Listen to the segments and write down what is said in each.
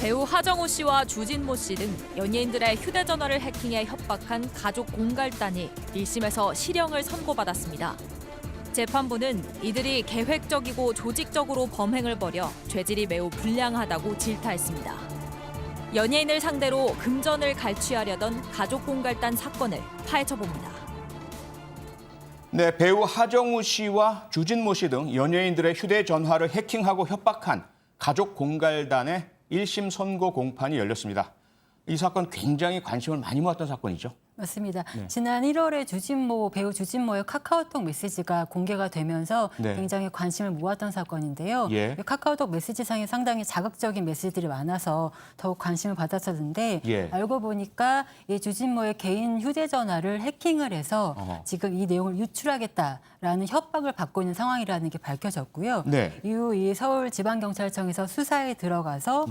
배우 하정우 씨와 주진모 씨 등 연예인들의 휴대전화를 해킹해 협박한 가족 공갈단이 1심에서 실형을 선고받았습니다. 재판부는 이들이 계획적이고 조직적으로 범행을 벌여 죄질이 매우 불량하다고 질타했습니다. 연예인을 상대로 금전을 갈취하려던 가족 공갈단 사건을 파헤쳐봅니다. 네, 배우 하정우 씨와 주진모 씨 등 연예인들의 휴대전화를 해킹하고 협박한 가족 공갈단의 1심 선고 공판이 열렸습니다. 이 사건 굉장히 관심을 많이 모았던 사건이죠. 맞습니다. 네. 지난 1월에 배우 주진모의 카카오톡 메시지가 공개가 되면서 네. 굉장히 관심을 모았던 사건인데요. 예. 카카오톡 메시지상에 상당히 자극적인 메시지들이 많아서 더욱 관심을 받았었는데 예. 알고 보니까 이 주진모의 개인 휴대전화를 해킹을 해서 지금 이 내용을 유출하겠다라는 협박을 받고 있는 상황이라는 게 밝혀졌고요. 네. 이후 이 서울지방경찰청에서 수사에 들어가서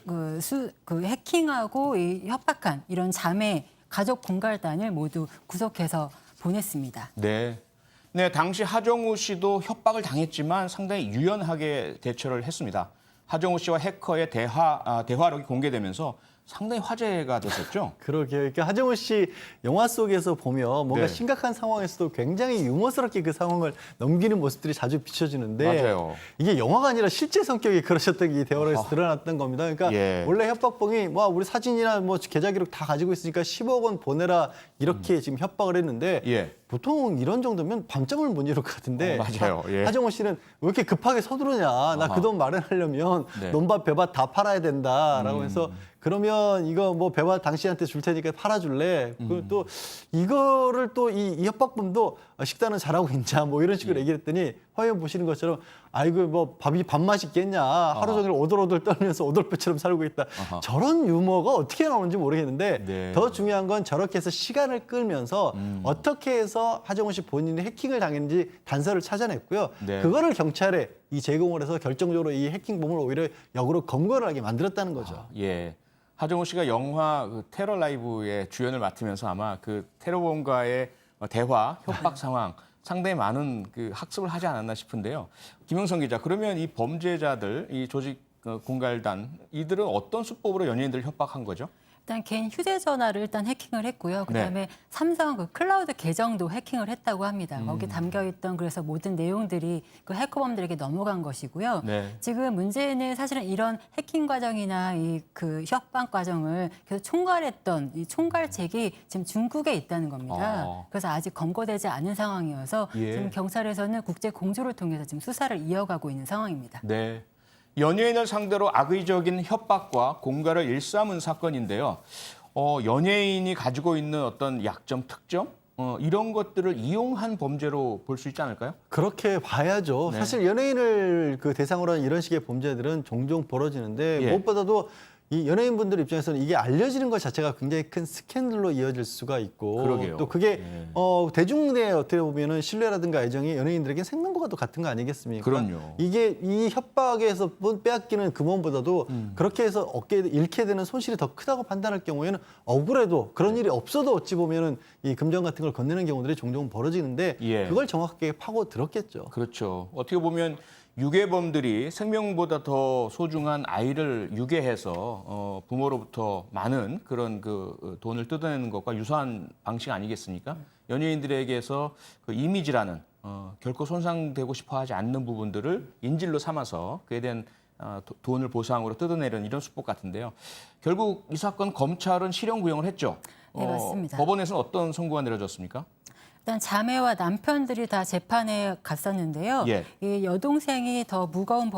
그 해킹하고 이 협박한 이런 자매 가족 공갈단을 모두 구속해서 보냈습니다. 네. 네, 당시 하정우 씨도 협박을 당했지만 상당히 유연하게 대처를 했습니다. 하정우 씨와 해커의 대화록이 공개되면서 상당히 화제가 됐었죠. 그러게요. 그러니까 하정우 씨 영화 속에서 보면 뭔가 네. 심각한 상황에서도 굉장히 유머스럽게 그 상황을 넘기는 모습들이 자주 비춰지는데 맞아요. 이게 영화가 아니라 실제 성격이 그러셨던 게 이 대화록에서 드러났던 겁니다. 그러니까 예. 원래 협박범이 뭐 우리 사진이나 뭐 계좌 기록 다 가지고 있으니까 10억 원 보내라 이렇게 지금 협박을 했는데 예. 보통 이런 정도면 밤잠을 못 이룰 것 같은데 맞아요. 예. 하정우 씨는 왜 이렇게 급하게 서두르냐. 나 그 돈 마련하려면 네. 논밭 배밭 다 팔아야 된다라고 해서 그러면 이거 뭐 배밭 당신한테 줄 테니까 팔아줄래. 그리고 또 이거를 또 이 협박범도 식단은 잘하고 있냐 뭐 이런 식으로 얘기를 했더니 화면 보시는 것처럼 아이고 뭐 밥맛이 있겠냐. 하루 종일 오돌오돌 떨면서 오돌뼈처럼 살고 있다. 저런 유머가 어떻게 나오는지 모르겠는데 네. 더 중요한 건 저렇게 해서 시간을 끌면서 어떻게 해서 하정우 씨 본인이 해킹을 당했는지 단서를 찾아냈고요. 네. 그거를 경찰에 이 제공을 해서 결정적으로 이 해킹범을 오히려 역으로 검거를 하게 만들었다는 거죠. 예. 하정우 씨가 영화 테러 라이브의 주연을 맡으면서 아마 그 테러범과의 대화, 협박 상황 상당히 많은 그 학습을 하지 않았나 싶은데요. 김영선 기자, 그러면 이 범죄자들, 이 조직 공갈단 이들은 어떤 수법으로 연예인들을 협박한 거죠? 일단 개인 휴대전화를 일단 해킹을 했고요. 그다음에 삼성 그 클라우드 계정도 해킹을 했다고 합니다. 거기 담겨 있던 그래서 모든 내용들이 그 해커범들에게 넘어간 것이고요. 네. 지금 문제는 사실은 이런 해킹 과정이나 이 그 협박 과정을 계속 총괄했던 이 총괄책이 지금 중국에 있다는 겁니다. 그래서 아직 검거되지 않은 상황이어서 예. 지금 경찰에서는 국제 공조를 통해서 지금 수사를 이어가고 있는 상황입니다. 네. 연예인을 상대로 악의적인 협박과 공갈을 일삼은 사건인데요. 연예인이 가지고 있는 어떤 약점, 특점 이런 것들을 이용한 범죄로 볼 수 있지 않을까요? 그렇게 봐야죠. 네. 사실 연예인을 그 대상으로 한 이런 식의 범죄들은 종종 벌어지는데 예. 무엇보다도 이 연예인분들 입장에서는 이게 알려지는 것 자체가 굉장히 큰 스캔들로 이어질 수가 있고 그러게요. 또 그게 예. 대중의 어떻게 보면은 신뢰라든가 애정이 연예인들에게 생명과도 같은 거 아니겠습니까? 그럼요. 이게 이 협박에서 빼앗기는 금원보다도 그렇게 해서 얻게 잃게 되는 손실이 더 크다고 판단할 경우에는 억울해도 그런 일이 없어도 어찌 보면은 이 금전 같은 걸 건네는 경우들이 종종 벌어지는데 예. 그걸 정확하게 파고 들었겠죠. 그렇죠. 어떻게 보면 유괴범들이 생명보다 더 소중한 아이를 유괴해서 부모로부터 많은 그런 그 돈을 뜯어내는 것과 유사한 방식 아니겠습니까? 연예인들에게서 그 이미지라는 결코 손상되고 싶어하지 않는 부분들을 인질로 삼아서 그에 대한 돈을 보상으로 뜯어내려는 이런 수법 같은데요. 결국 이 사건 검찰은 실형 구형을 했죠. 네, 맞습니다. 법원에서는 어떤 선고가 내려졌습니까? 일단 자매와 남편들이 다 재판에 갔었는데요. 예. 이 여동생이 더 무거운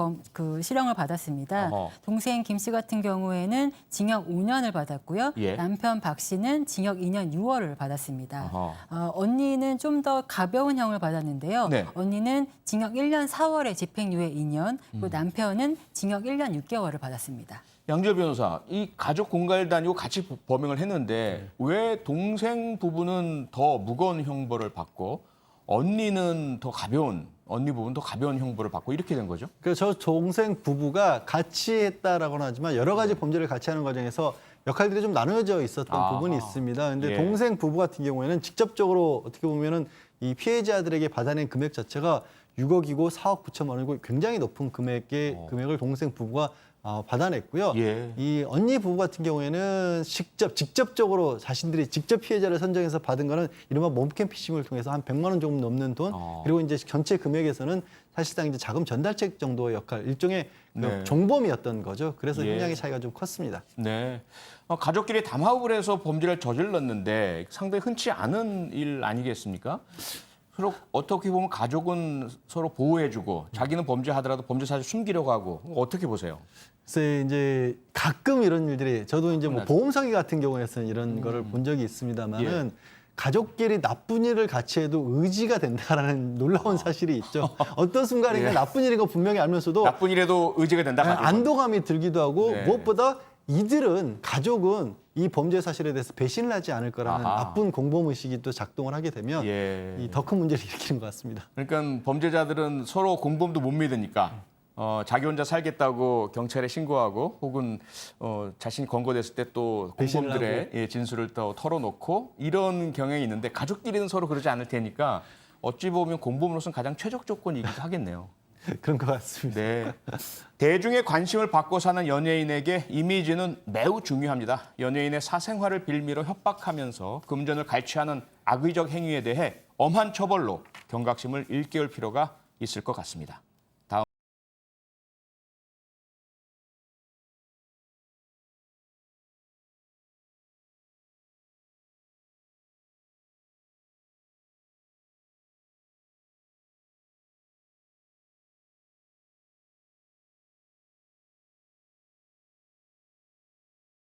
실형을 받았습니다. 어허. 동생 김 씨 같은 경우에는 징역 5년을 받았고요. 예. 남편 박 씨는 징역 2년 6월을 받았습니다. 어허. 언니는 좀 더 가벼운 형을 받았는데요. 네. 언니는 징역 1년 4월에 집행유예 2년, 그리고 남편은 징역 1년 6개월을 받았습니다. 양지열 변호사, 이 가족 공갈단이고 같이 범행을 했는데 왜 동생 부부는 더 무거운 형벌을 받고 언니는 더 가벼운 언니 부부는 더 가벼운 형벌을 받고 이렇게 된 거죠? 그래서 저 동생 부부가 같이 했다라고는 하지만 여러 가지 범죄를 같이 하는 과정에서 역할들이 좀 나누어져 있었던 아하. 부분이 있습니다. 근데 예. 동생 부부 같은 경우에는 직접적으로 어떻게 보면은 이 피해자들에게 받아낸 금액 자체가 6억이고 4억 9천만 원이고 굉장히 높은 금액을 동생 부부가 받아냈고요. 예. 이 언니 부부 같은 경우에는 직접적으로 자신들이 직접 피해자를 선정해서 받은 거는 이른바 몸캠 피싱을 통해서 한 100만 원 조금 넘는 돈, 그리고 이제 전체 금액에서는 사실상 이제 자금 전달책 정도의 역할, 일종의 그 네. 종범이었던 거죠. 그래서 예. 형량의 차이가 좀 컸습니다. 네. 가족끼리 담합을 해서 범죄를 저질렀는데 상당히 흔치 않은 일 아니겠습니까? 서로 어떻게 보면 가족은 서로 보호해주고 자기는 범죄하더라도 범죄 사실 숨기려고 하고 어떻게 보세요? 그래서 이제 가끔 이런 일들이 저도 이제 뭐 보험 사기 같은 경우에서는 이런 거를 본 적이 있습니다만은 가족끼리 나쁜 일을 같이 해도 의지가 된다라는 놀라운 사실이 있죠. 어떤 순간인가 예. 나쁜 일인 거 분명히 알면서도 나쁜 일에도 의지가 된다. 가족은. 안도감이 들기도 하고 네. 무엇보다 가족은 이 범죄 사실에 대해서 배신을 하지 않을 거라는 아하. 나쁜 공범 의식이 또 작동을 하게 되면 예. 이 더 큰 문제를 일으키는 것 같습니다. 그러니까 범죄자들은 서로 공범도 못 믿으니까 자기 혼자 살겠다고 경찰에 신고하고 혹은 자신이 권고됐을 때 또 배신을 공범들의 진술을 또 털어놓고 이런 경향이 있는데 가족끼리는 서로 그러지 않을 테니까 어찌 보면 공범으로서는 가장 최적 조건이기도 하겠네요. 그런 것 같습니다. 네. 대중의 관심을 받고 사는 연예인에게 이미지는 매우 중요합니다. 연예인의 사생활을 빌미로 협박하면서 금전을 갈취하는 악의적 행위에 대해 엄한 처벌로 경각심을 일깨울 필요가 있을 것 같습니다.